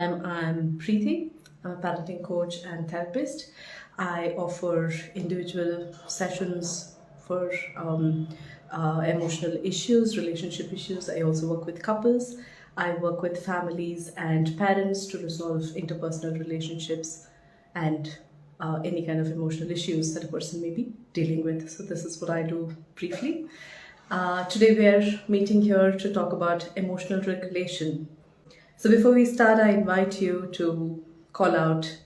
I'm Preethi. I'm a parenting coach and therapist. I offer individual sessions for emotional issues, relationship issues. I also work with couples. I work with families and parents to resolve interpersonal relationships and any kind of emotional issues that a person may be dealing with. So, this is what I do briefly. Today, we are meeting here to talk about emotional regulation. So before we start, I invite you to call out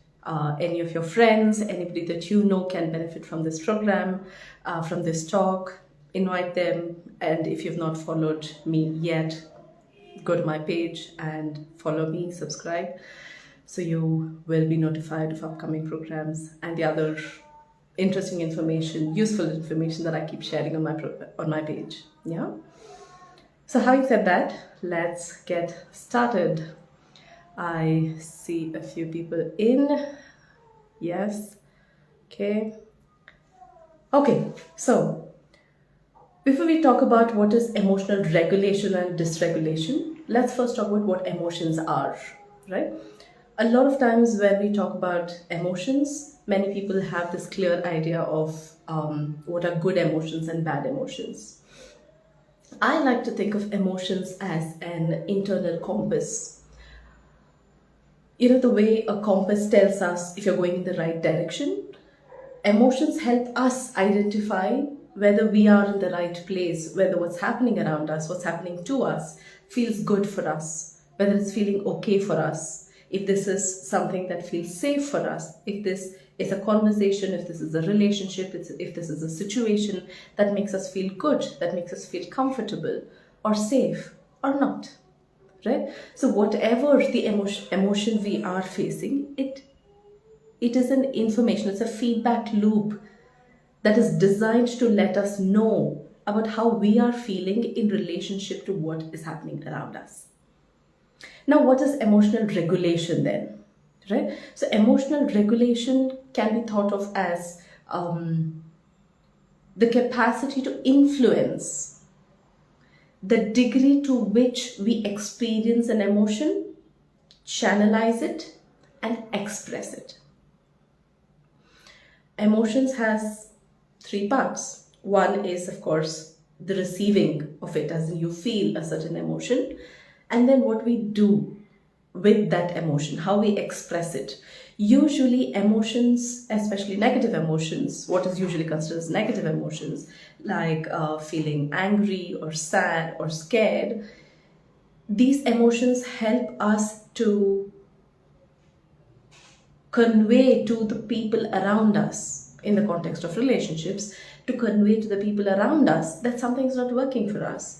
any of your friends, anybody that you know can benefit from this program, from this talk. Invite them, and if you've not followed me yet, go to my page and follow me, subscribe, so you will be notified of upcoming programs and the other interesting information, useful information that I keep sharing on my page. Yeah. So having said that, let's get started. I see a few people in. Yes. Okay. Okay. So before we talk about what is emotional regulation and dysregulation, let's first talk about what emotions are, right? A lot of times when we talk about emotions, many people have this clear idea of what are good emotions and bad emotions. I like to think of emotions as an internal compass. The way a compass tells us if you're going in the right direction, emotions help us identify whether we are in the right place, whether what's happening around us, what's happening to us feels good for us, whether it's feeling okay for us, if this is something that feels safe for us, if this is a conversation, if this is a relationship, if this is a situation that makes us feel good, that makes us feel comfortable or safe or not. Right? So whatever the emotion we are facing, it is an information, it's a feedback loop that is designed to let us know about how we are feeling in relationship to what is happening around us. Now, what is emotional regulation then? Right? So emotional regulation can be thought of as the capacity to influence the degree to which we experience an emotion, channelize it, and express it. Emotions has three parts. One is, of course, the receiving of it, as in you feel a certain emotion, and then what we do with that emotion, how we express it. Usually emotions, especially negative emotions, what is usually considered as negative emotions, like feeling angry or sad or scared, these emotions help us to convey to the people around us, in the context of relationships, to convey to the people around us that something's not working for us.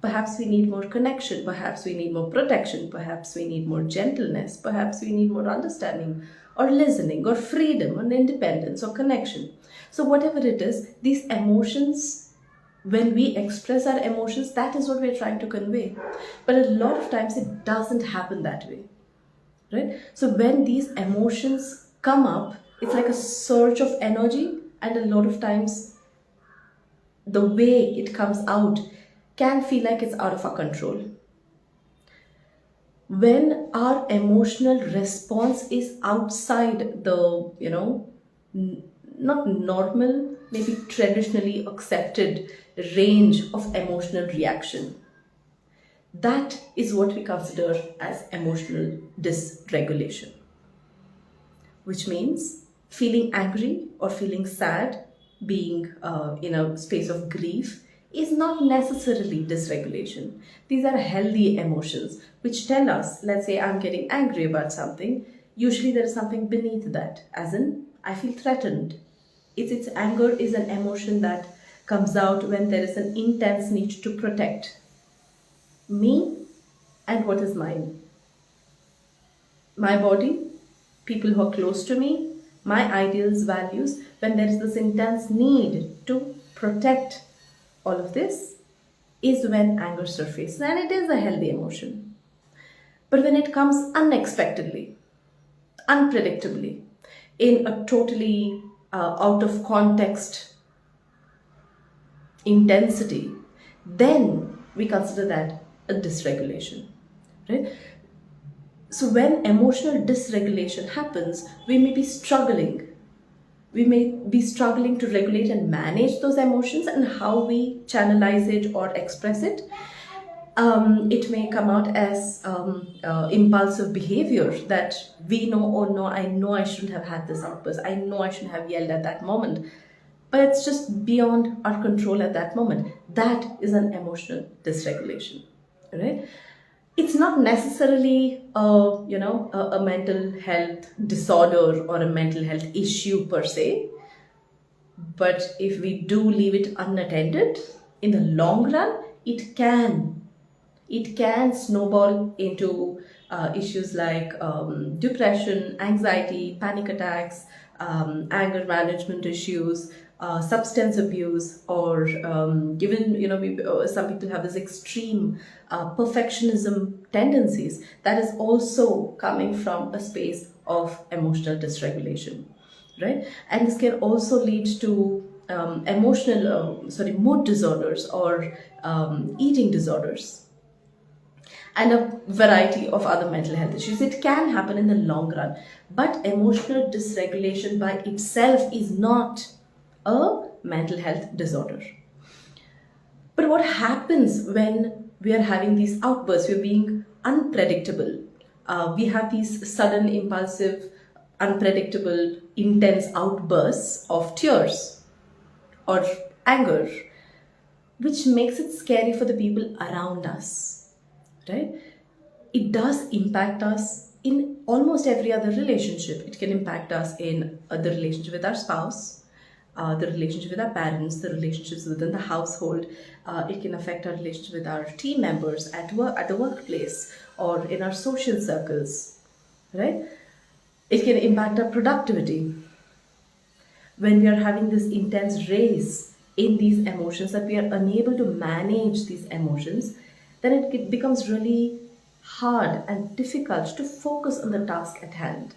Perhaps we need more connection, perhaps we need more protection, perhaps we need more gentleness, perhaps we need more understanding or listening or freedom or independence or connection. So whatever it is, these emotions, when we express our emotions, that is what we're trying to convey. But a lot of times it doesn't happen that way. Right? So when these emotions come up, it's like a surge of energy, and a lot of times the way it comes out can feel like it's out of our control. When our emotional response is outside the, not normal, maybe traditionally accepted range of emotional reaction, that is what we consider as emotional dysregulation, which means feeling angry or feeling sad, being in a space of grief, is not necessarily dysregulation. These are healthy emotions which tell us, let's say I'm getting angry about something, usually there is something beneath that, as in, I feel threatened. Its anger is an emotion that comes out when there is an intense need to protect me and what is mine. My body, people who are close to me, my ideals, values, when there is this intense need to protect all of this, is when anger surfaces, and it is a healthy emotion. But when it comes unexpectedly, unpredictably, in a totally out of context intensity, then we consider that a dysregulation, right? So when emotional dysregulation happens, we may be struggling. We may be struggling to regulate and manage those emotions and how we channelize it or express it. It may come out as impulsive behavior that we know, oh no, I know I shouldn't have had this outburst. I know I shouldn't have yelled at that moment. But it's just beyond our control at that moment. That is an emotional dysregulation, right? It's not necessarily a mental health disorder or a mental health issue per se, but if we do leave it unattended, in the long run, it can snowball into issues like depression, anxiety, panic attacks, anger management issues, substance abuse, or even some people have this extreme perfectionism tendencies that is also coming from a space of emotional dysregulation, right? And this can also lead to mood disorders or eating disorders and a variety of other mental health issues. It can happen in the long run, but emotional dysregulation by itself is not a mental health disorder. But what happens when we are having these outbursts? We're being unpredictable. We have these sudden, impulsive, unpredictable, intense outbursts of tears or anger, which makes it scary for the people around us, right? It does impact us in almost every other relationship. It can impact us in the relationship with our spouse, the relationship with our parents, the relationships within the household. It can affect our relationship with our team members at work, at the workplace, or in our social circles, right? It can impact our productivity. When we are having this intense race in these emotions, that we are unable to manage these emotions, then it becomes really hard and difficult to focus on the task at hand.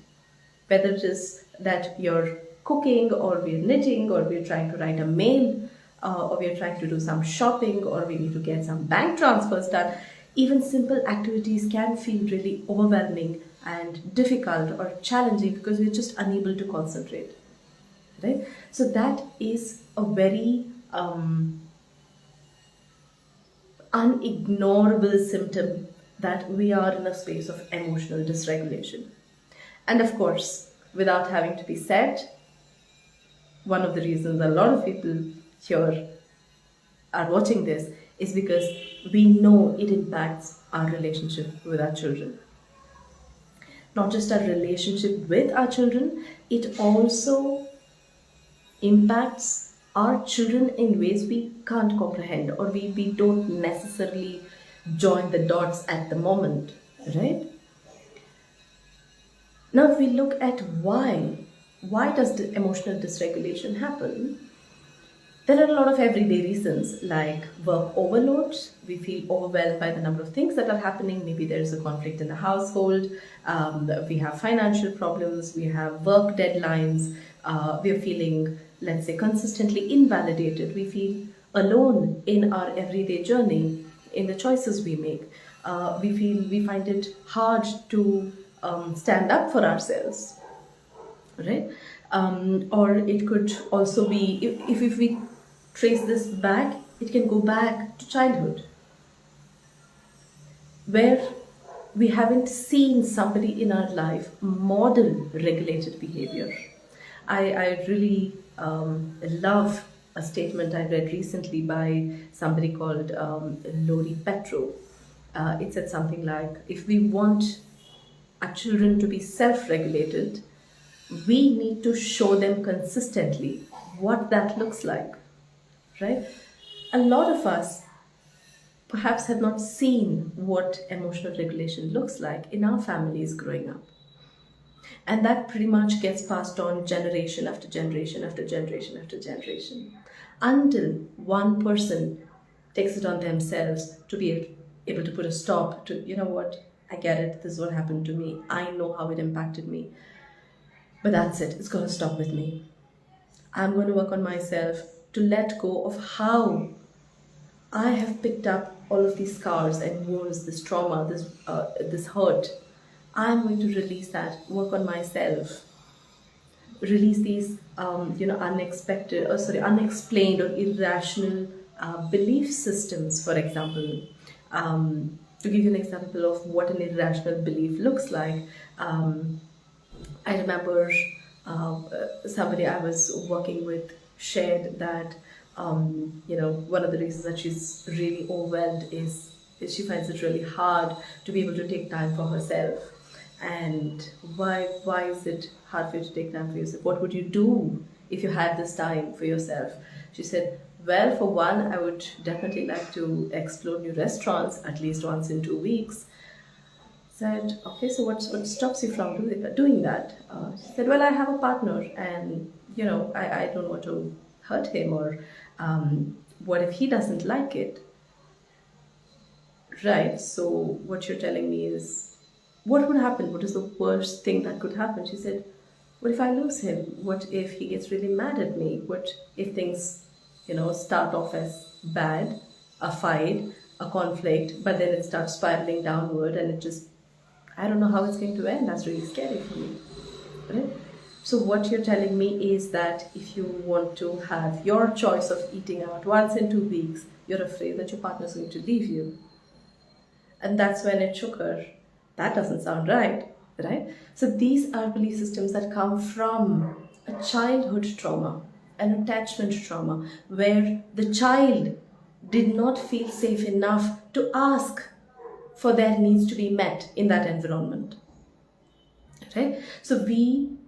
Whether it is that you're cooking, or we're knitting, or we're trying to write a mail, or we're trying to do some shopping, or we need to get some bank transfers done, even simple activities can feel really overwhelming and difficult or challenging because we're just unable to concentrate, right? So that is a very unignorable symptom that we are in a space of emotional dysregulation. And of course, without having to be said, one of the reasons a lot of people here are watching this is because we know it impacts our relationship with our children. Not just our relationship with our children, it also impacts our children in ways we can't comprehend, or we don't necessarily join the dots at the moment, right? Now, if we look at why does the emotional dysregulation happen? There are a lot of everyday reasons like work overload. We feel overwhelmed by the number of things that are happening. Maybe there is a conflict in the household. We have financial problems. We have work deadlines. We are feeling, let's say, consistently invalidated. We feel alone in our everyday journey, in the choices we make. We find it hard to stand up for ourselves, right? Or it could also be, if we trace this back, it can go back to childhood, where we haven't seen somebody in our life model regulated behavior. I really love a statement I read recently by somebody called Lori Petro. It said something like, if we want our children to be self-regulated, we need to show them consistently what that looks like, right? A lot of us perhaps have not seen what emotional regulation looks like in our families growing up. And that pretty much gets passed on generation after generation after generation after generation until one person takes it on themselves to be able to put a stop to, you know what, I get it, this is what happened to me, I know how it impacted me, but that's it, it's going to stop with me. I'm going to work on myself to let go of how I have picked up all of these scars and wounds, this trauma, this hurt I'm going to release that, work on myself, release these unexplained or irrational belief systems. For example, to give you an example of what an irrational belief looks like, I remember somebody I was working with shared that one of the reasons that she's really overwhelmed is she finds it really hard to be able to take time for herself. And why is it hard for you to take time for yourself? What would you do if you had this time for yourself? She said, well, for one, I would definitely like to explore new restaurants at least once in 2 weeks. Said, okay, so what stops you from doing that? She said, well, I have a partner, and I don't want to hurt him, or what if he doesn't like it? Right. So what you're telling me is, what would happen? What is the worst thing that could happen? She said, what if I lose him? What if he gets really mad at me? What if things, start off as bad, a fight, a conflict, but then it starts spiraling downward and it just, I don't know how it's going to end. That's really scary for me. Right? So what you're telling me is that if you want to have your choice of eating out once in 2 weeks, you're afraid that your partner's going to leave you. And that's when it shook her. That doesn't sound right, right? So these are belief systems that come from a childhood trauma, an attachment trauma, where the child did not feel safe enough to ask for their needs to be met in that environment, right? So we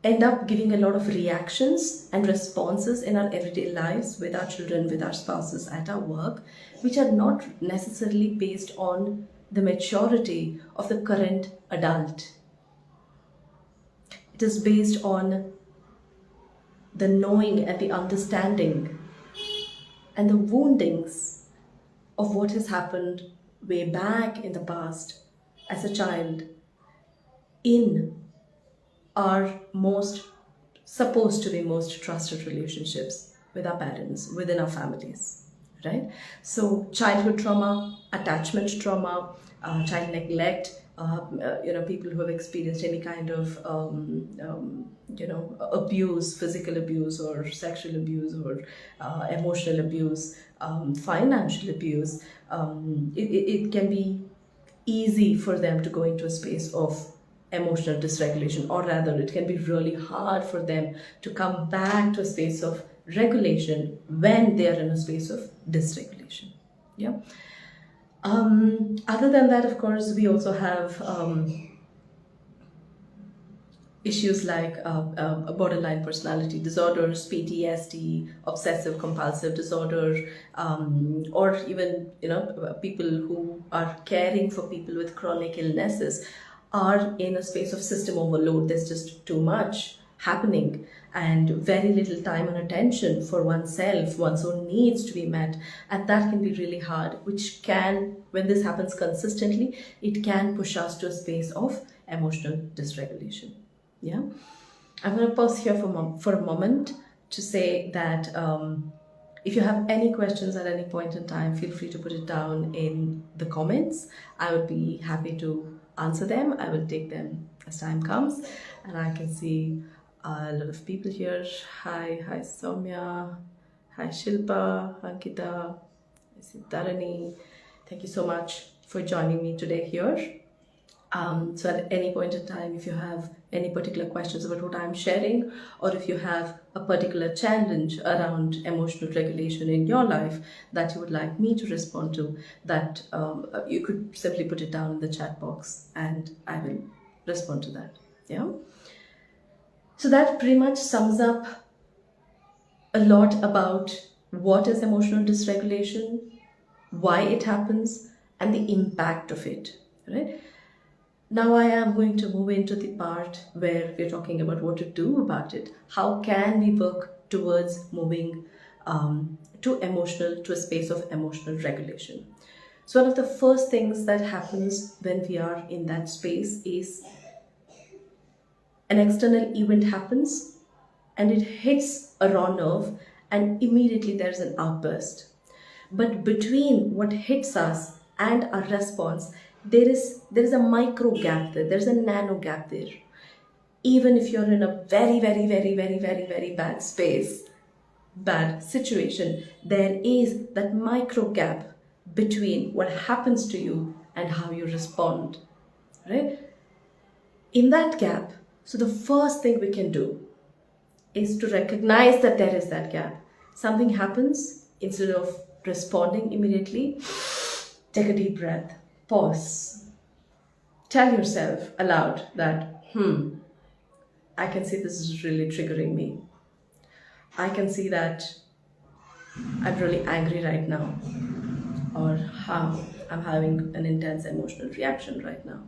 end up giving a lot of reactions and responses in our everyday lives with our children, with our spouses, at our work, which are not necessarily based on the maturity of the current adult. It is based on the knowing and the understanding and the woundings of what has happened way back in the past as a child in our supposed to be most trusted relationships with our parents, within our families, right? So childhood trauma, attachment trauma, child neglect, people who have experienced any kind of abuse, physical abuse or sexual abuse or emotional abuse, financial abuse. It can be easy for them to go into a space of emotional dysregulation, or rather it can be really hard for them to come back to a space of regulation when they are in a space of dysregulation. Yeah. Other than that, of course, we also have issues like borderline personality disorders, PTSD, obsessive compulsive disorder, or even people who are caring for people with chronic illnesses are in a space of system overload. There's just too much happening and very little time and attention for oneself, one's own needs to be met, and that can be really hard, which can, when this happens consistently, it can push us to a space of emotional dysregulation. Yeah, I'm going to pause here for a moment to say that if you have any questions at any point in time, feel free to put it down in the comments. I would be happy to answer them. I will take them as time comes. And I can see a lot of people here. Hi Soumya. Hi Shilpa, Ankita, I see Dharani. Thank you so much for joining me today here. So at any point in time, if you have any particular questions about what I'm sharing, or if you have a particular challenge around emotional regulation in your life that you would like me to respond to, that you could simply put it down in the chat box and I will respond to that. Yeah. So that pretty much sums up a lot about what is emotional dysregulation, why it happens, and the impact of it, right? Now I am going to move into the part where we're talking about what to do about it. How can we work towards moving to a space of emotional regulation? So one of the first things that happens when we are in that space is an external event happens and it hits a raw nerve and immediately there's an outburst. But between what hits us and our response there is a micro gap there, there's a nano gap there. Even if you're in a very, very, very, very, very, very bad space, bad situation, there is that micro gap between what happens to you and how you respond, right? In that gap, so the first thing we can do is to recognize that there is that gap. Something happens, instead of responding immediately, take a deep breath, pause, tell yourself aloud that, I can see this is really triggering me. I can see that I'm really angry right now, or how I'm having an intense emotional reaction right now.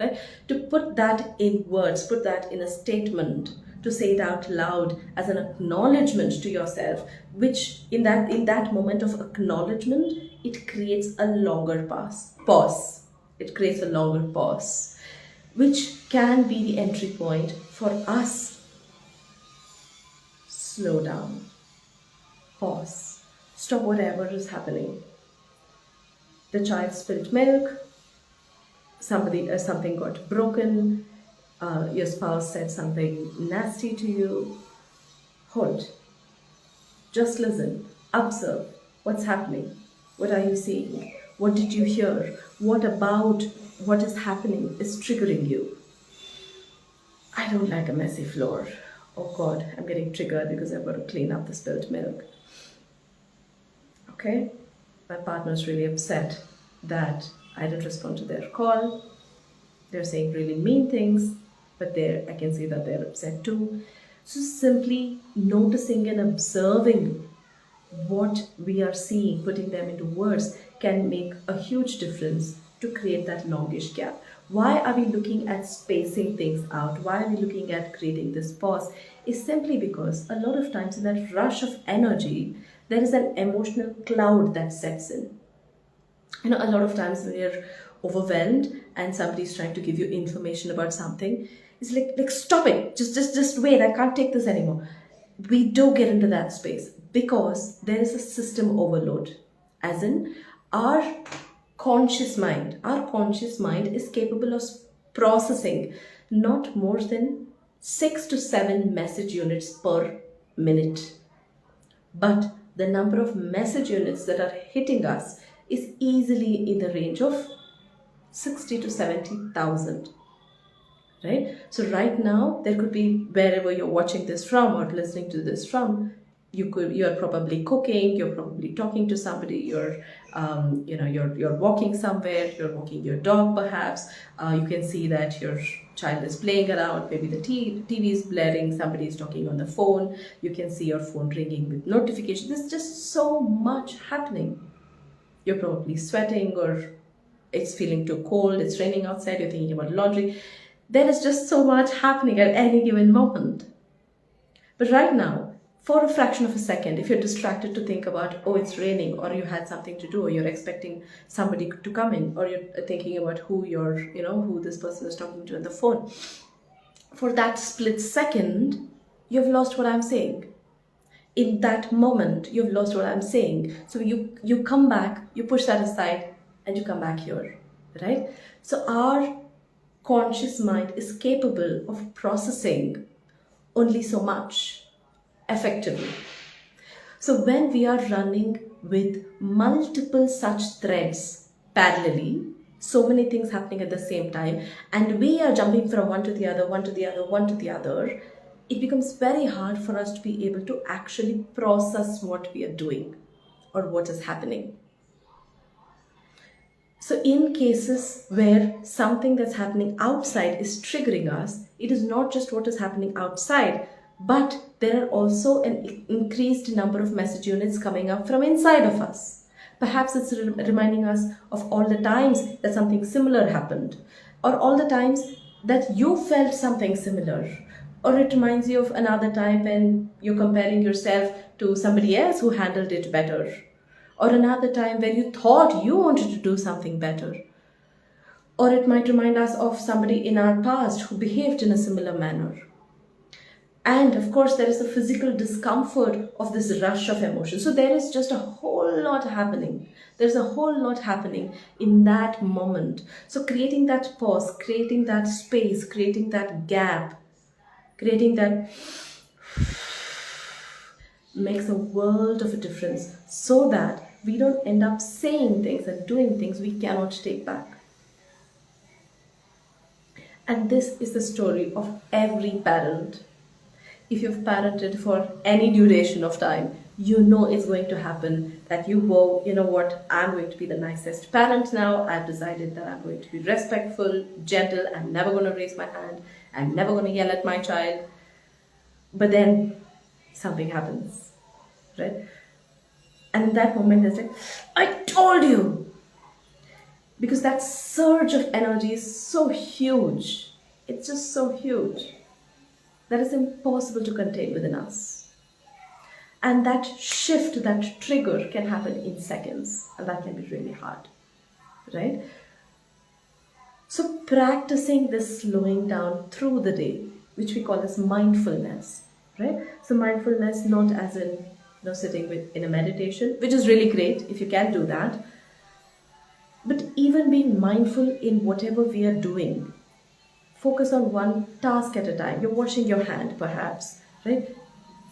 Right? To put that in words, put that in a statement, to say it out loud as an acknowledgement to yourself, which in that moment of acknowledgement, it creates a longer pause. It creates a longer pause, which can be the entry point for us. Slow down, pause, stop whatever is happening. The child spilled milk, something got broken, your spouse said something nasty to you. Hold, just listen, observe what's happening. What are you seeing? What did you hear? What about what is happening is triggering you? I don't like a messy floor. Oh God, I'm getting triggered because I've got to clean up the spilled milk. Okay, my partner's really upset that I didn't respond to their call. They're saying really mean things, but I can see that they're upset too. So simply noticing and observing what we are seeing, putting them into words, can make a huge difference to create that longish gap. Why are we looking at spacing things out? Why are we looking at creating this pause? Is simply because a lot of times in that rush of energy, there is an emotional cloud that sets in. A lot of times when you're overwhelmed and somebody's trying to give you information about something, it's like stop it, just wait, I can't take this anymore. We do get into that space because there is a system overload, as in our conscious mind is capable of processing not more than 6 to 7 message units per minute. But the number of message units that are hitting us is easily in the range of 60 to 70,000. Right? So right now, there could be, wherever you're watching this from or listening to this from, you're probably cooking, you're probably talking to somebody, you're walking somewhere, you're walking your dog perhaps. You can see that your child is playing around, maybe the TV is blaring, somebody is talking on the phone, you can see your phone ringing with notifications. There's just so much happening. You're probably sweating, or it's feeling too cold, it's raining outside, you're thinking about laundry. There is just so much happening at any given moment. But right now, for a fraction of a second, if you're distracted to think about, oh, it's raining, or you had something to do, or you're expecting somebody to come in, or you're thinking about who this person is talking to on the phone, for that split second, you've lost what I'm saying. In that moment, you've lost what I'm saying. So you come back, you push that aside, and you come back here, right? So our conscious mind is capable of processing only so much effectively. So when we are running with multiple such threads parallelly, so many things happening at the same time, and we are jumping from one to the other, one to the other, one to the other, it becomes very hard for us to be able to actually process what we are doing or what is happening. So in cases where something that's happening outside is triggering us, it is not just what is happening outside, but there are also an increased number of message units coming up from inside of us. Perhaps it's reminding us of all the times that something similar happened, or all the times that you felt something similar, or it reminds you of another time when you're comparing yourself to somebody else who handled it better, or another time where you thought you wanted to do something better. Or it might remind us of somebody in our past who behaved in a similar manner. And of course, there is the physical discomfort of this rush of emotion. So there is just a whole lot happening. There's a whole lot happening in that moment. So creating that pause, creating that space, creating that gap, creating that makes a world of a difference, so that we don't end up saying things and doing things we cannot take back. And this is the story of every parent. If you've parented for any duration of time, you know it's going to happen that whoa, you know what, I'm going to be the nicest parent now. I've decided that I'm going to be respectful, gentle, I'm never going to raise my hand, I'm never going to yell at my child. But then something happens, right? And in that moment, it's like, I told you! Because that surge of energy is so huge. It's just so huge that it's impossible to contain within us. And that shift, that trigger can happen in seconds, and that can be really hard, right? So practicing this slowing down through the day, which we call as mindfulness, right? So mindfulness not as in sitting in a meditation, which is really great if you can do that, but even being mindful in whatever we are doing. Focus on one task at a time. You're washing your hand, perhaps, right?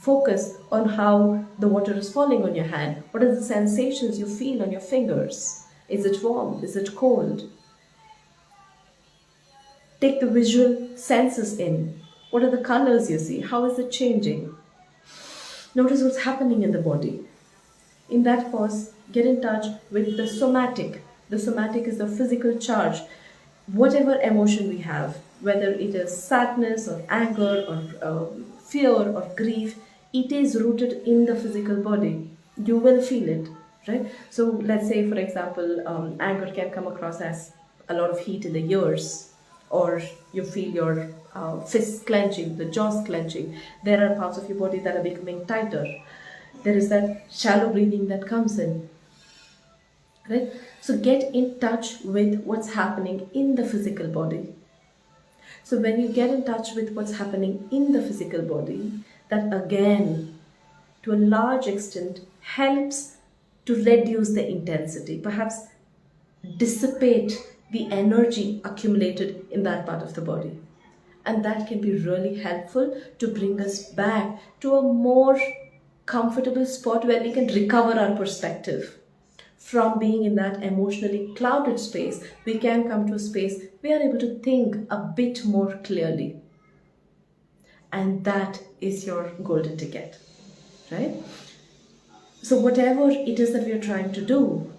Focus on how the water is falling on your hand. What are the sensations you feel on your fingers? Is it warm? Is it cold? Take the visual senses in. What are the colors you see? How is it changing? Notice what's happening in the body. In that pause, get in touch with the somatic. The somatic is the physical charge. Whatever emotion we have, whether it is sadness or anger or fear or grief, it is rooted in the physical body. You will feel it, right? So let's say, for example, anger can come across as a lot of heat in the ears, or you feel your fists clenching, the jaws clenching. There are parts of your body that are becoming tighter. There is that shallow breathing that comes in, right? So get in touch with what's happening in the physical body. So when you get in touch with what's happening in the physical body, that again, to a large extent, helps to reduce the intensity, perhaps dissipate the energy accumulated in that part of the body. And that can be really helpful to bring us back to a more comfortable spot where we can recover our perspective. From being in that emotionally clouded space, we can come to a space we are able to think a bit more clearly. And that is your golden ticket, right? So whatever it is that we are trying to do,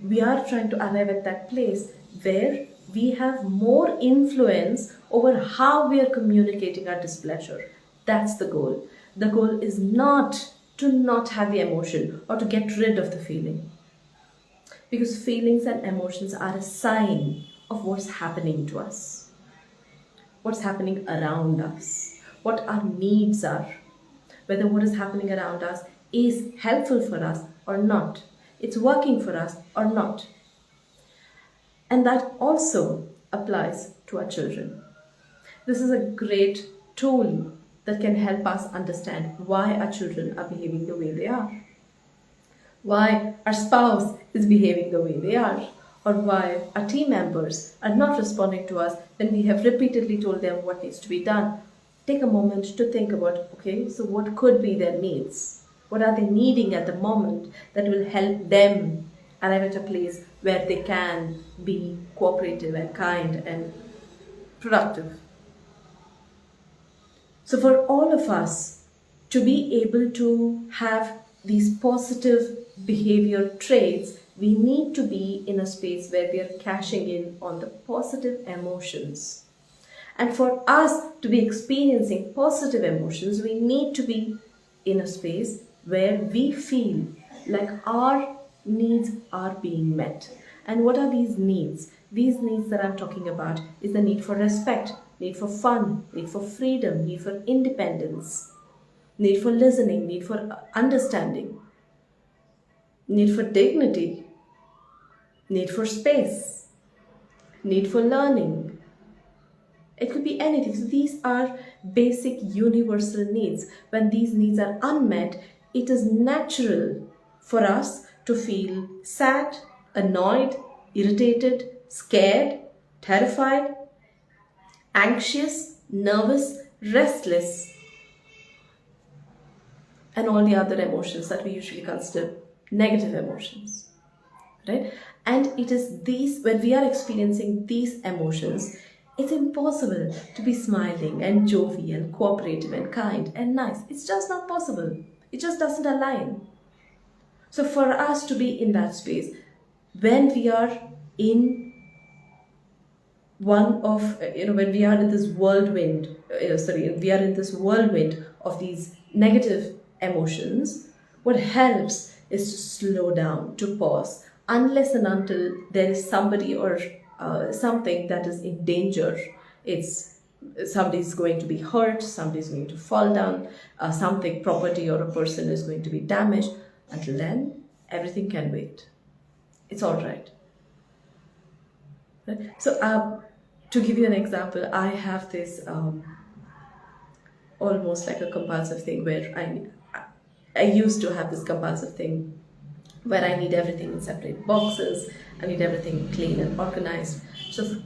we are trying to arrive at that place where we have more influence over how we are communicating our displeasure. That's the goal. The goal is not to not have the emotion or to get rid of the feeling. Because feelings and emotions are a sign of what's happening to us, what's happening around us, what our needs are, whether what is happening around us is helpful for us or not, it's working for us or not. And that also applies to our children. This is a great tool that can help us understand why our children are behaving the way they are, why our spouse is behaving the way they are, or why our team members are not responding to us when we have repeatedly told them what needs to be done. Take a moment to think about, okay, so what could be their needs? What are they needing at the moment that will help them arrive at a place where they can be cooperative and kind and productive? So for all of us to be able to have these positive behavior traits, we need to be in a space where we are cashing in on the positive emotions. And for us to be experiencing positive emotions, we need to be in a space where we feel like our needs are being met. And what are these needs? These needs that I'm talking about is the need for respect, need for fun, need for freedom, need for independence, need for listening, need for understanding, need for dignity, need for space, need for learning. It could be anything. So these are basic universal needs. When these needs are unmet, it is natural for us to feel sad, annoyed, irritated, scared, terrified, anxious, nervous, restless, and all the other emotions that we usually consider negative emotions, right? And it is these, when we are experiencing these emotions, it's impossible to be smiling and jovial, cooperative and kind and nice. It's just not possible. It just doesn't align. So for us to be in that space, when we are in one of when we are in this whirlwind, we are in this whirlwind of these negative emotions, what helps is to slow down, to pause, unless and until there is somebody or something that is in danger. It's somebody's going to be hurt, somebody's going to fall down, something, property or a person is going to be damaged. Until then, everything can wait. It's all right. Right? So, to give you an example, I have this almost like a compulsive thing where I used to have this compulsive thing where I need everything in separate boxes, I need everything clean and organized. So,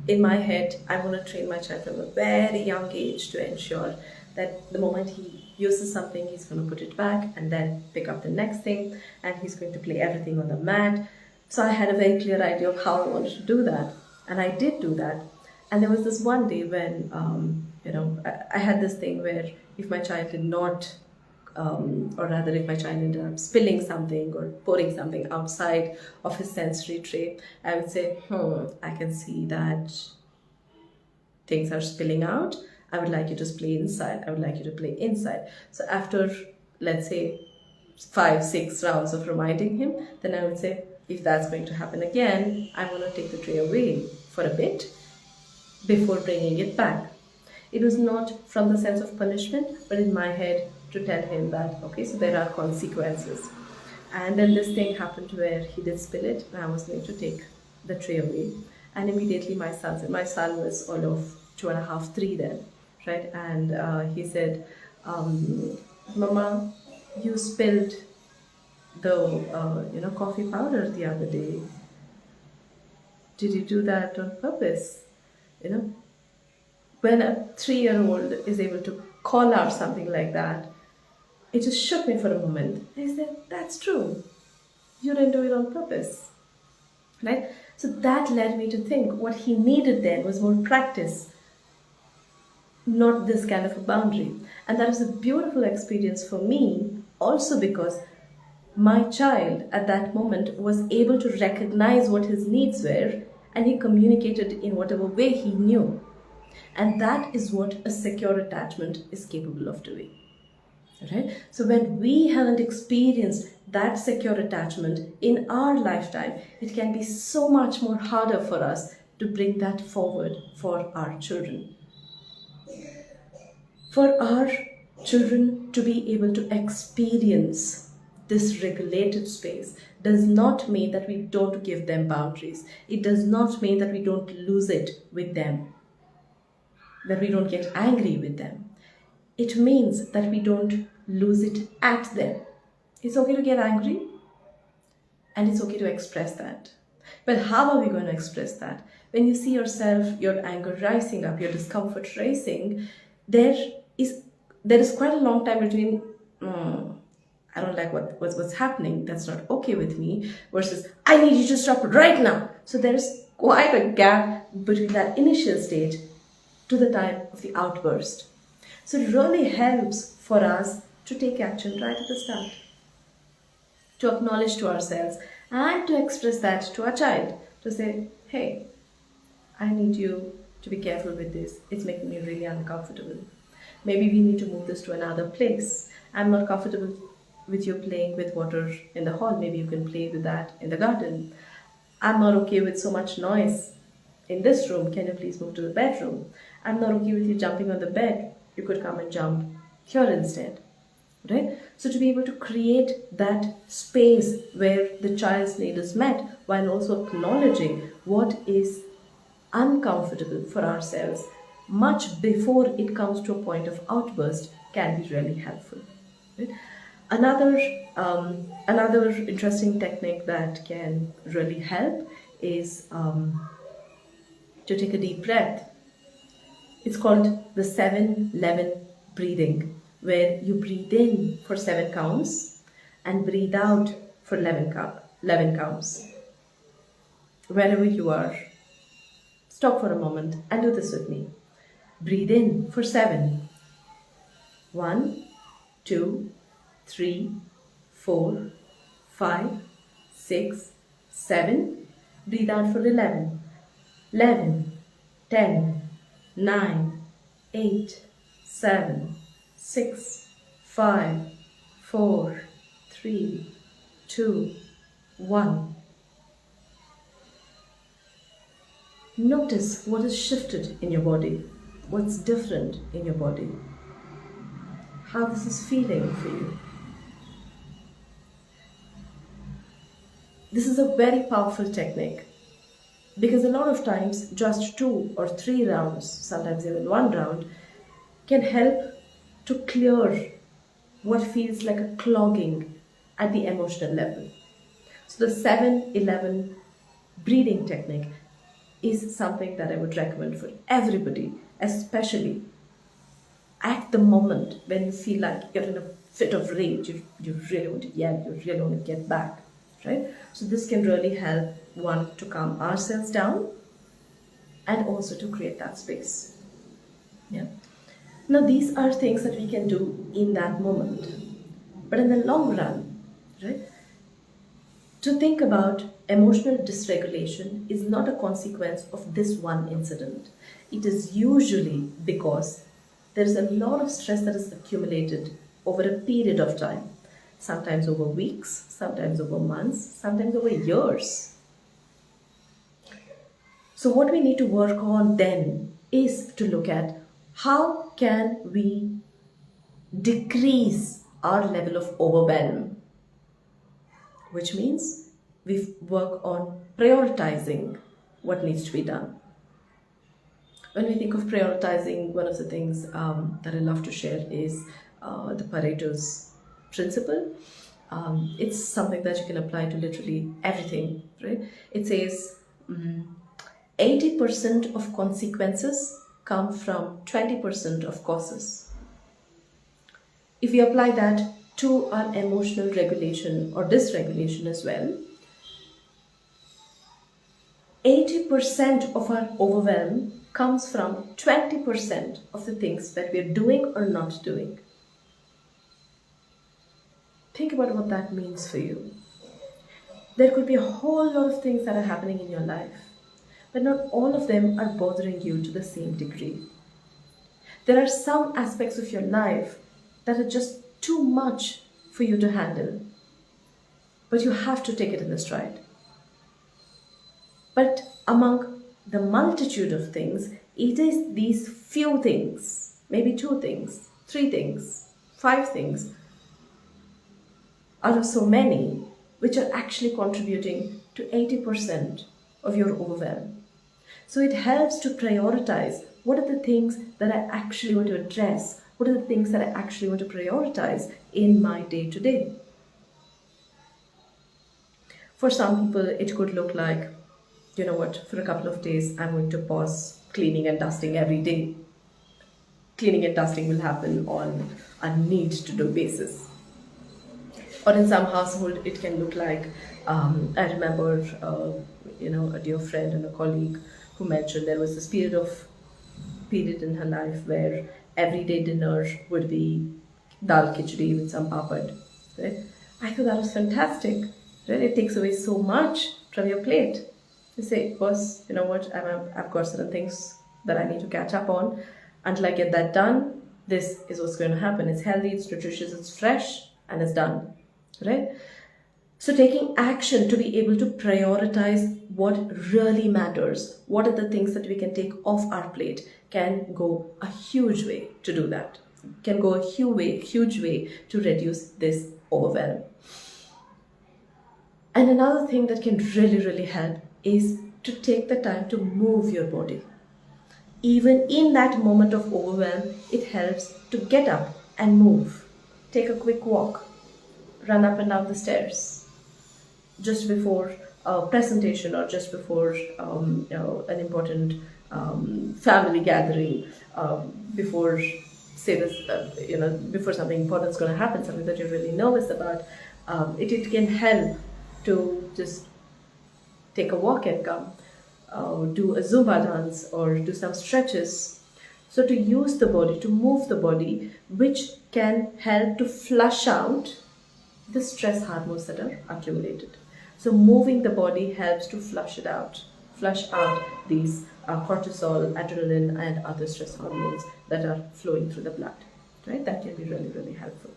in my head, I want to train my child from a very young age to ensure that the moment he uses something, he's going to put it back and then pick up the next thing, and he's going to play everything on the mat. So I had a very clear idea of how I wanted to do that, and I did do that. And there was this one day when, I had this thing where if my child did not, or rather if my child ended up spilling something or pouring something outside of his sensory tray, I would say, I can see that things are spilling out. I would like you to play inside. I would like you to play inside. So after, let's say, 5-6 rounds of reminding him, then I would say, if that's going to happen again, I want to take the tray away for a bit before bringing it back. It was not from the sense of punishment, but in my head to tell him that, okay, so there are consequences. And then this thing happened where he did spill it, and I was going to take the tray away. And immediately my son was all of 2.5, 3 then, right? And he said, Mama, you spilled the coffee powder the other day. Did you do that on purpose? When a 3-year-old is able to call out something like that, it just shook me for a moment. I said, that's true. You didn't do it on purpose, right? So that led me to think what he needed then was more practice, not this kind of a boundary. And that was a beautiful experience for me, also because my child at that moment was able to recognize what his needs were, and he communicated in whatever way he knew. And that is what a secure attachment is capable of doing. Right? So when we haven't experienced that secure attachment in our lifetime, it can be so much more harder for us to bring that forward for our children. For our children to be able to experience this regulated space does not mean that we don't give them boundaries. It does not mean that we don't lose it with them, that we don't get angry with them. It means that we don't lose it at them. It's okay to get angry, and it's okay to express that. But how are we going to express that? When you see yourself, your anger rising up, your discomfort rising, there is quite a long time between I don't like what's happening, that's not okay with me, versus I need you to stop right now. So there is quite a gap between that initial stage to the time of the outburst. So it really helps for us to take action right at the start, to acknowledge to ourselves and to express that to our child, to say, hey, I need you to be careful with this. It's making me really uncomfortable. Maybe we need to move this to another place. I'm not comfortable with you playing with water in the hall. Maybe you can play with that in the garden. I'm not okay with so much noise in this room. Can you please move to the bedroom? I'm not okay with you jumping on the bed. You could come and jump here instead. Right? So to be able to create that space where the child's need is met while also acknowledging what is uncomfortable for ourselves much before it comes to a point of outburst can be really helpful. Right? Another another interesting technique that can really help is to take a deep breath. It's called the 7-11 breathing, where you breathe in for 7 counts and breathe out for 11 counts. Wherever you are, stop for a moment and do this with me. Breathe in for 7. 1, 2, 3, 4, 5, 6, 7. Breathe out for 11. 11, 10, 9, 8, 7, 6, 5, 4, 3, 2, 1. Notice what has shifted in your body, what's different in your body, how this is feeling for you. This is a very powerful technique because a lot of times just 2 or 3 rounds, sometimes even 1 round, can help to clear what feels like a clogging at the emotional level. So the 7-11 breathing technique is something that I would recommend for everybody, especially at the moment when you feel like you're in a fit of rage, you really want to yell, you really want to get back, right? So this can really help one to calm ourselves down and also to create that space. Yeah. Now these are things that we can do in that moment, but in the long run, right? To think about emotional dysregulation is not a consequence of this one incident. It is usually because there is a lot of stress that is accumulated over a period of time, sometimes over weeks, sometimes over months, sometimes over years. So what we need to work on then is to look at how can we decrease our level of overwhelm, which means we work on prioritizing what needs to be done. When we think of prioritizing, one of the things that I love to share is the Pareto's principle. It's something that you can apply to literally everything, right? It says 80% of consequences come from 20% of causes. If we apply that to our emotional regulation or dysregulation as well, 80% of our overwhelm comes from 20% of the things that we're doing or not doing. Think about what that means for you. There could be a whole lot of things that are happening in your life, but not all of them are bothering you to the same degree. There are some aspects of your life that are just too much for you to handle, but you have to take it in the stride. But among the multitude of things, it is these few things, maybe 2 things, 3 things, 5 things, out of so many, which are actually contributing to 80% of your overwhelm. So it helps to prioritize what are the things that I actually want to address, what are the things that I actually want to prioritize in my day to day. For some people, it could look like, you know what, for a couple of days, I'm going to pause cleaning and dusting every day. Cleaning and dusting will happen on a need to do basis. Or in some household, it can look like, I remember, a dear friend and a colleague who mentioned there was this period in her life where everyday dinner would be dal khichdi with some papad. Right? I thought that was fantastic. Right? It takes away so much from your plate. You say, boss, you know what? I've got certain things that I need to catch up on. Until I get that done, this is what's going to happen. It's healthy, it's nutritious, it's fresh, and it's done. Right? So taking action to be able to prioritize what really matters, what are the things that we can take off our plate, can go a huge way to do that. Can go a huge way to reduce this overwhelm. And another thing that can really help is to take the time to move your body. Even in that moment of overwhelm, it helps to get up and move. Take a quick walk. run up and down the stairs just before a presentation or just before an important family gathering, before say this, before something important is going to happen, something that you're really nervous about. It can help to just take a walk and come, do a Zumba dance or do some stretches. So to use the body, to move the body, which can help to flush out the stress hormones that are accumulated. So moving the body helps to flush out these cortisol, adrenaline, and other stress hormones that are flowing through the blood. Right? That can be really, really helpful.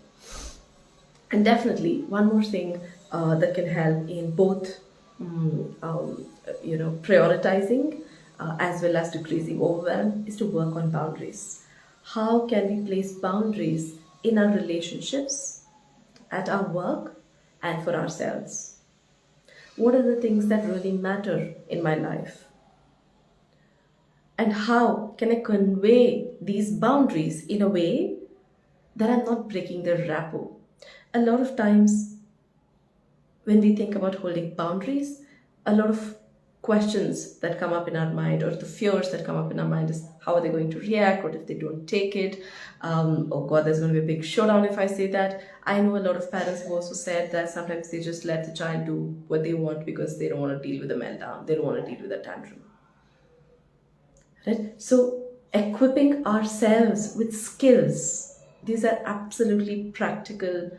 And definitely, one more thing that can help in both, prioritizing as well as decreasing overwhelm is to work on boundaries. How can we place boundaries in our relationships, at our work, and for ourselves? What are the things that really matter in my life? And how can I convey these boundaries in a way that I'm not breaking the rapport? A lot of times, when we think about holding boundaries, a lot of questions that come up in our mind, or the fears that come up in our mind, is how are they going to react? What if they don't take it? Oh God, there's going to be a big showdown if I say that. I know a lot of parents have also said that sometimes they just let the child do what they want because they don't want to deal with a meltdown. They don't want to deal with a tantrum. Right? So equipping ourselves with skills, these are absolutely practical,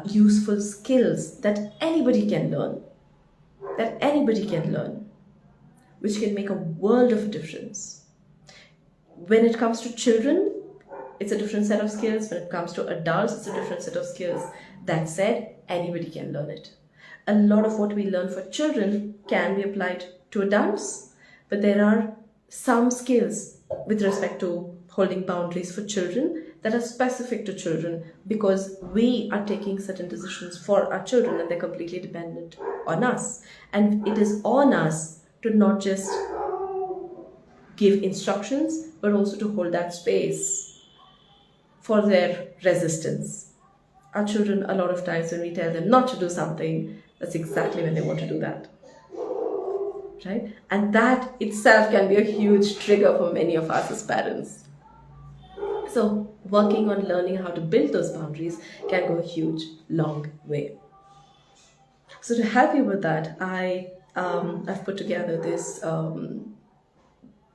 useful skills that anybody can learn, which can make a world of difference. When it comes to children, it's a different set of skills. When it comes to adults, it's a different set of skills. That said, anybody can learn it. A lot of what we learn for children can be applied to adults, but there are some skills with respect to holding boundaries for children that are specific to children, because we are taking certain decisions for our children and they're completely dependent on us. And it is on us to not just give instructions, but also to hold that space for their resistance. Our children, a lot of times when we tell them not to do something, that's exactly when they want to do that. Right? And that itself can be a huge trigger for many of us as parents. So working on learning how to build those boundaries can go a huge, long way. So to help you with that, I've put together this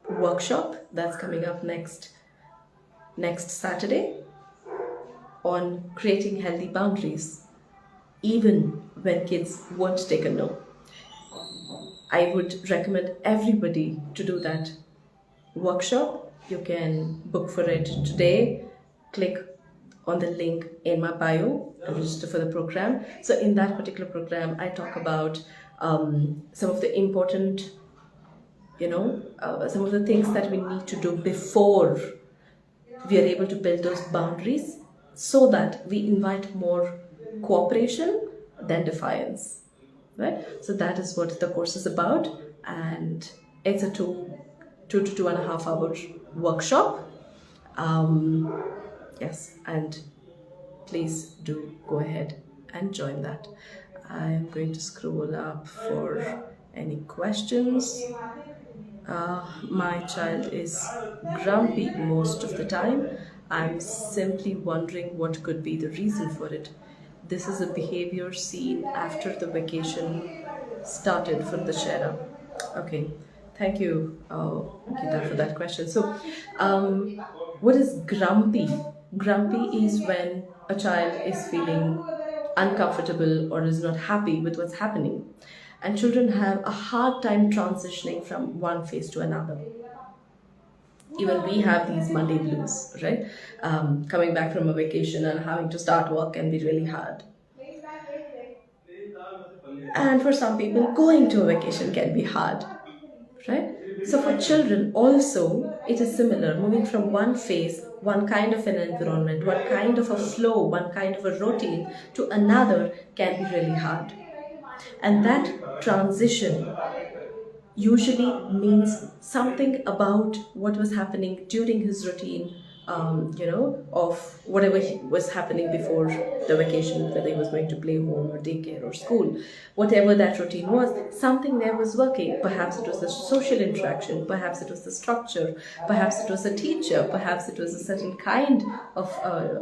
workshop that's coming up next Saturday on creating healthy boundaries, even when kids won't take a no. I would recommend everybody to do that workshop. You can book for it today. Click on the link in my bio and register for the program. So in that particular program, I talk about some of the important, some of the things that we need to do before we are able to build those boundaries, so that we invite more cooperation than defiance. Right? So that is what the course is about, and it's a 2 to 2.5 hour workshop. Yes, and please do go ahead and join that. I'm going to scroll up for any questions. My child is grumpy most of the time. I'm simply wondering what could be the reason for it. This is a behavior seen after the vacation started for the Shera. Okay, thank you, Gita, for that question. So, what is grumpy? Grumpy is when a child is feeling uncomfortable or is not happy with what's happening. And children have a hard time transitioning from one phase to another. Even we have these Monday blues, right? Coming back from a vacation and having to start work can be really hard. And for some people, going to a vacation can be hard, right? So for children also, it is similar. Moving from one phase, one kind of an environment, one kind of a flow, one kind of a routine to another can be really hard. And that transition usually means something about what was happening during his routine of whatever was happening before the vacation, whether he was going to play home or daycare or school, whatever that routine was, something there was working. Perhaps it was the social interaction, perhaps it was the structure, perhaps it was a teacher, perhaps it was a certain kind of,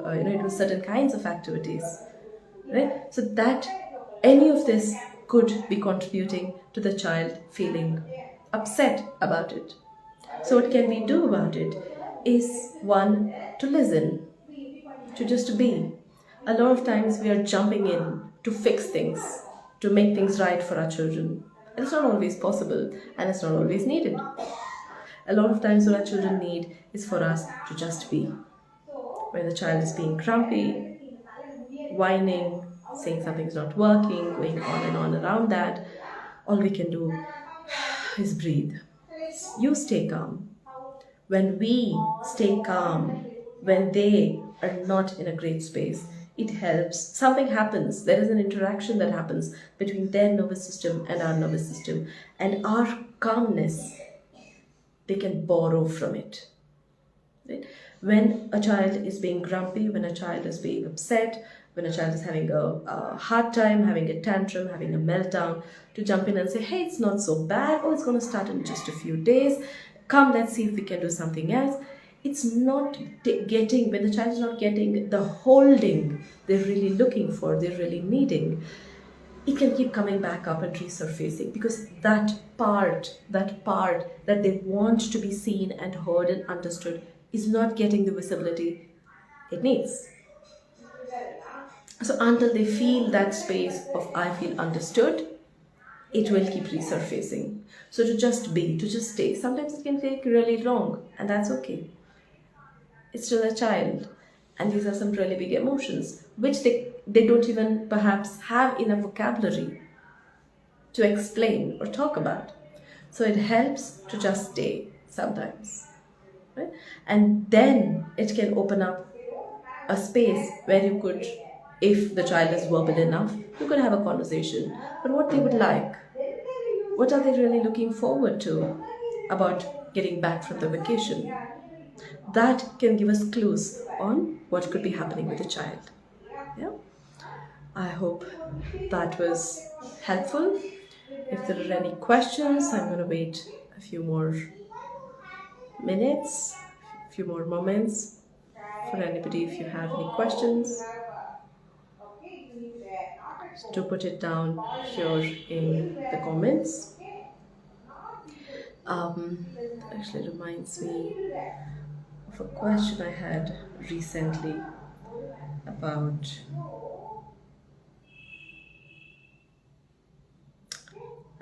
it was certain kinds of activities, right? So that any of this could be contributing to the child feeling upset about it. So what can we do about it is, one, to listen, to just be. A lot of times we are jumping in to fix things, to make things right for our children. And it's not always possible, and it's not always needed. A lot of times what our children need is for us to just be. When the child is being grumpy, whining, saying something's not working, going on and on around that, all we can do is breathe. You stay calm. When we stay calm, when they are not in a great space, it helps. Something happens. There is an interaction that happens between their nervous system and our nervous system. And our calmness, they can borrow from it. Right? When a child is being grumpy, when a child is being upset, when a child is having a hard time, having a tantrum, having a meltdown, to jump in and say, hey, it's not so bad. Oh, it's going to start in just a few days. Come, let's see if we can do something else. It's not getting, when the child is not getting the holding they're really looking for, they're really needing, it can keep coming back up and resurfacing, because that part that they want to be seen and heard and understood is not getting the visibility it needs. So until they feel that space of I feel understood, it will keep resurfacing. So to just be, to just stay, sometimes it can take really long, and that's okay. It's still a child, and these are some really big emotions which they don't even perhaps have enough vocabulary to explain or talk about. So it helps to just stay sometimes, right? And then it can open up a space where you could, if the child is verbal enough, you could have a conversation. But what they would like, what are they really looking forward to about getting back from the vacation? That can give us clues on what could be happening with the child. Yeah, I hope that was helpful. If there are any questions, I'm going to wait a few more minutes, a few more moments for anybody. If you have any questions, do put it down here in the comments. Actually reminds me of a question I had recently about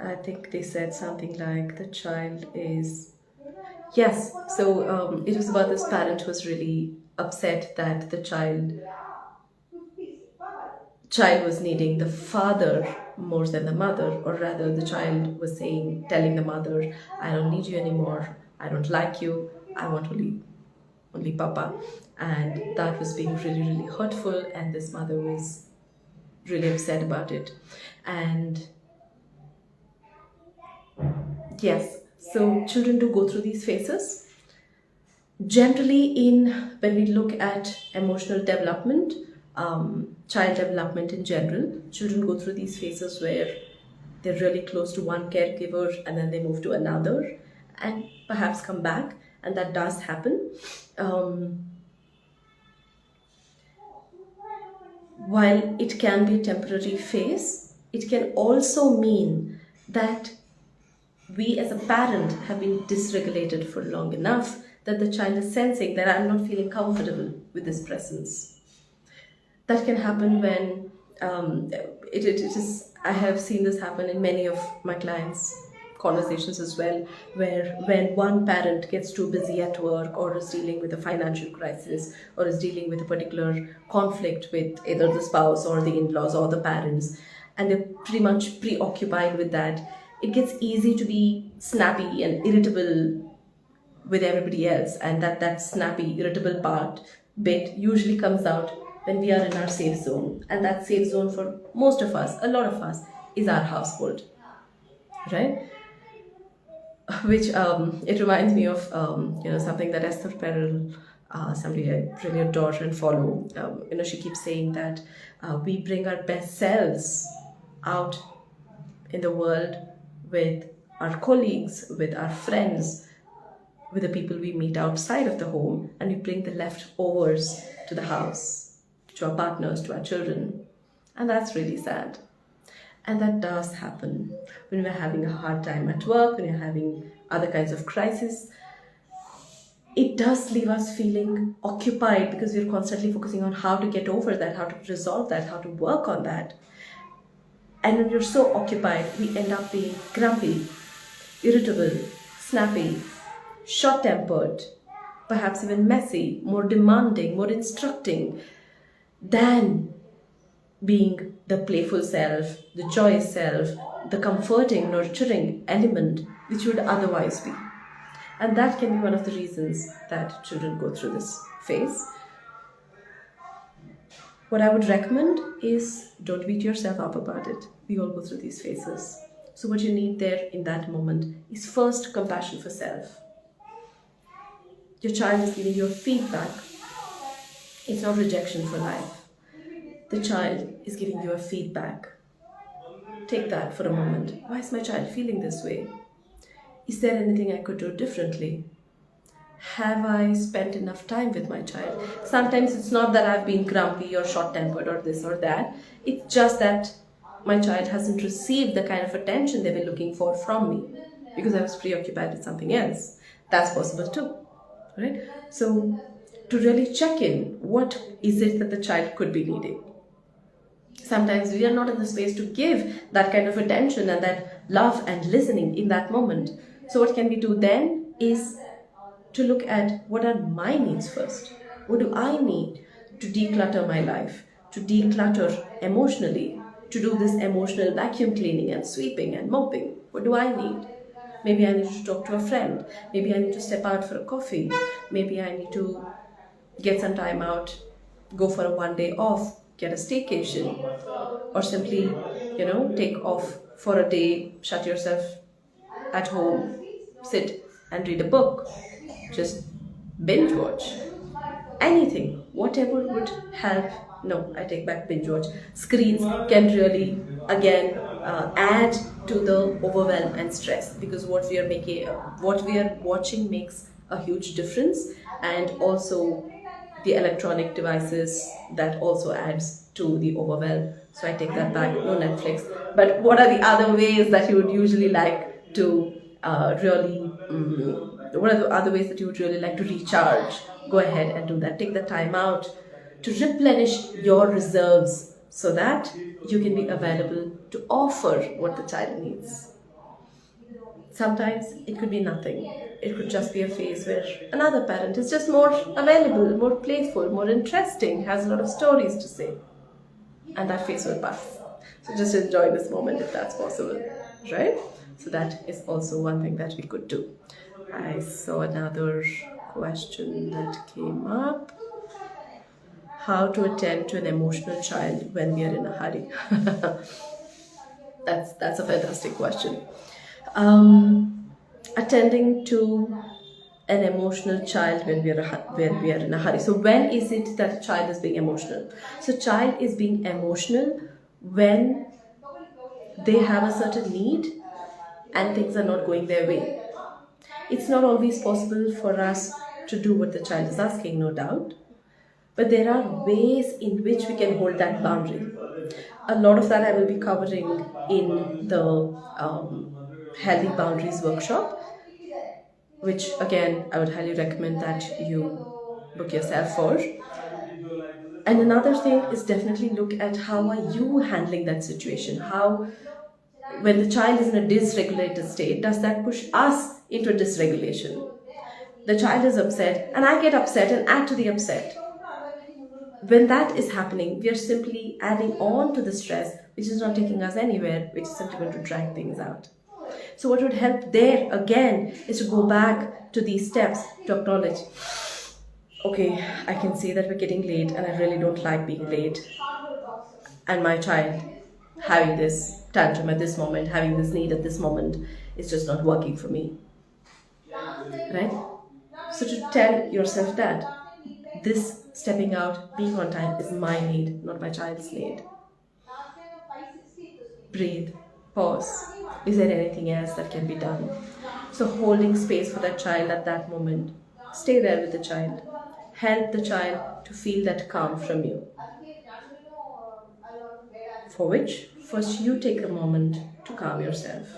I think they said something like the child is, yes, so it was about this parent who was really upset that the child was needing the father more than the mother, or rather the child was telling the mother, I don't need you anymore, I don't like you, I want only papa. And that was being really, really hurtful, and this mother was really upset about it. And yes, so children do go through these phases. Generally, when we look at emotional development, child development in general, children go through these phases where they're really close to one caregiver and then they move to another and perhaps come back, and that does happen. While it can be a temporary phase, it can also mean that we as a parent have been dysregulated for long enough that the child is sensing that I'm not feeling comfortable with this presence. That can happen when it is. I have seen this happen in many of my clients' conversations as well, where when one parent gets too busy at work, or is dealing with a financial crisis, or is dealing with a particular conflict with either the spouse or the in-laws or the parents, and they're pretty much preoccupied with that, it gets easy to be snappy and irritable with everybody else, and that snappy, irritable bit usually comes out when we are in our safe zone, and that safe zone for most of us, a lot of us, is our household, right? which it reminds me of something that Esther Perel, somebody I really adore and follow. She keeps saying that we bring our best selves out in the world with our colleagues, with our friends, with the people we meet outside of the home, and we bring the leftovers to the house, to our partners, to our children. And that's really sad. And that does happen when we're having a hard time at work, when you're having other kinds of crises. It does leave us feeling occupied because we're constantly focusing on how to get over that, how to resolve that, how to work on that. And when you're so occupied, we end up being grumpy, irritable, snappy, short tempered, perhaps even messy, more demanding, more instructing than being the playful self, the joyous self, the comforting, nurturing element which would otherwise be. And that can be one of the reasons that children go through this phase. What I would recommend is don't beat yourself up about it. We all go through these phases. So, what you need there in that moment is first compassion for self. Your child is giving you a feedback, it's not rejection for life. The child is giving you a feedback. Take that for a moment. Why is my child feeling this way? Is there anything I could do differently? Have I spent enough time with my child? Sometimes it's not that I've been grumpy or short tempered or this or that. It's just that my child hasn't received the kind of attention they were looking for from me because I was preoccupied with something else. That's possible too, right? So, to really check in, what is it that the child could be needing? Sometimes we are not in the space to give that kind of attention and that love and listening in that moment. So, what can we do then is to look at what are my needs first. What do I need to declutter my life, to declutter emotionally, to do this emotional vacuum cleaning and sweeping and mopping? What do I need? Maybe I need to talk to a friend. Maybe I need to step out for a coffee. Maybe I need to get some time out, go for a 1 day off, get a staycation, or simply, take off for a day, shut yourself at home, sit and read a book, just binge watch. Anything, whatever would help. No, I take back binge watch. Screens can really, again, add to the overwhelm and stress because what we are watching makes a huge difference, and also the electronic devices that also adds to the overwhelm. So I take that back. No Netflix. But what are the other ways that you would usually like to what are the other ways that you would really like to recharge? Go ahead and do that. Take the time out to replenish your reserves so that you can be available to offer what the child needs. Sometimes it could be nothing. It could just be a phase where another parent is just more available, more playful, more interesting, has a lot of stories to say. And that phase will pass. So just enjoy this moment if that's possible, right? So that is also one thing that we could do. I saw another question that came up. How to attend to an emotional child when we are in a hurry? That's a fantastic question. Attending to an emotional child when we are in a hurry. So when is it that a child is being emotional? So child is being emotional when they have a certain need and things are not going their way. It's not always possible for us to do what the child is asking, no doubt. But there are ways in which we can hold that boundary. A lot of that I will be covering in the Healthy Boundaries workshop, which again I would highly recommend that you book yourself for. And another thing is definitely look at how are you handling that situation. How, when the child is in a dysregulated state, does that push us into dysregulation? The child is upset and I get upset and add to the upset. When that is happening, we are simply adding on to the stress, which is not taking us anywhere, which is simply going to drag things out. So what would help there again is to go back to these steps to acknowledge, okay, I can see that we're getting late and I really don't like being late. And my child having this tantrum at this moment, having this need at this moment, is just not working for me. right? So to tell yourself that this stepping out, being on time is my need, not my child's need. Breathe, pause. Is there anything else that can be done? So holding space for that child at that moment. Stay there with the child. Help the child to feel that calm from you. For which, first you take a moment to calm yourself.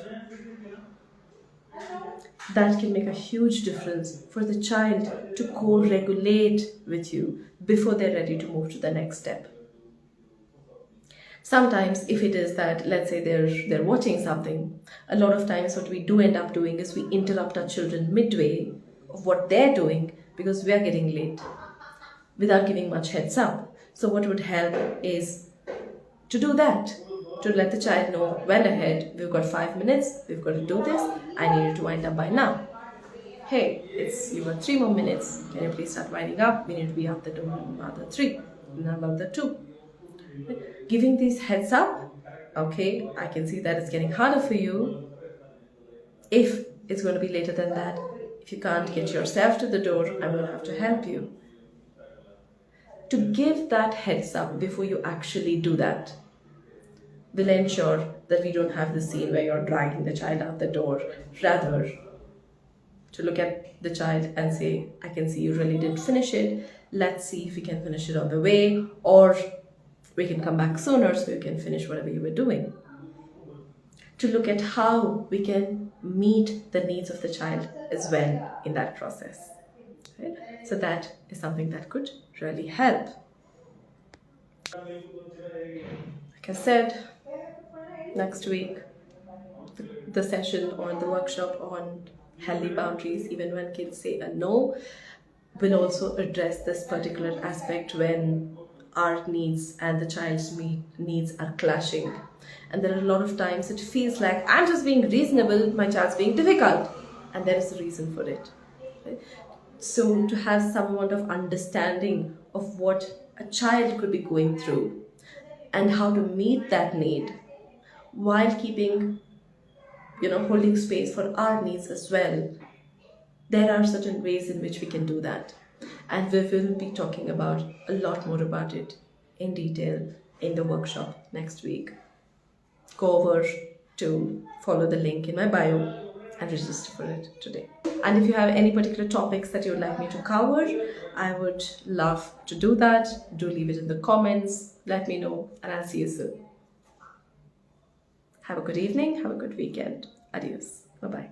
That can make a huge difference for the child to co-regulate with you before they're ready to move to the next step. Sometimes if it is that, let's say they're watching something, a lot of times what we do end up doing is we interrupt our children midway of what they're doing because we are getting late without giving much heads up. So what would help is to do that, to let the child know well ahead, we've got 5 minutes, we've got to do this, I need you to wind up by now. Hey, you've got 3 more minutes, can you please start winding up? We need to be out the door in another 3, in another 2. Giving these heads up, okay, I can see that it's getting harder for you. If it's going to be later than that, if you can't get yourself to the door, I'm going to have to help you. To give that heads up before you actually do that will ensure that we don't have the scene where you're dragging the child out the door. Rather, to look at the child and say, I can see you really didn't finish it. Let's see if we can finish it on the way, or we can come back sooner so you can finish whatever you were doing. To look at how we can meet the needs of the child as well in that process. Right? So that is something that could really help. Like I said, next week, the session or the workshop on healthy boundaries, even when kids say a no, will also address this particular aspect when our needs and the child's needs are clashing. And there are a lot of times it feels like I'm just being reasonable, my child's being difficult, and there is a reason for it. Right? So to have some amount of understanding of what a child could be going through and how to meet that need while keeping, holding space for our needs as well. There are certain ways in which we can do that. And we will be talking about a lot more about it in detail in the workshop next week. Go over to follow the link in my bio and register for it today. And if you have any particular topics that you would like me to cover, I would love to do that. Do leave it in the comments. Let me know, and I'll see you soon. Have a good evening. Have a good weekend. Adios. Bye-bye.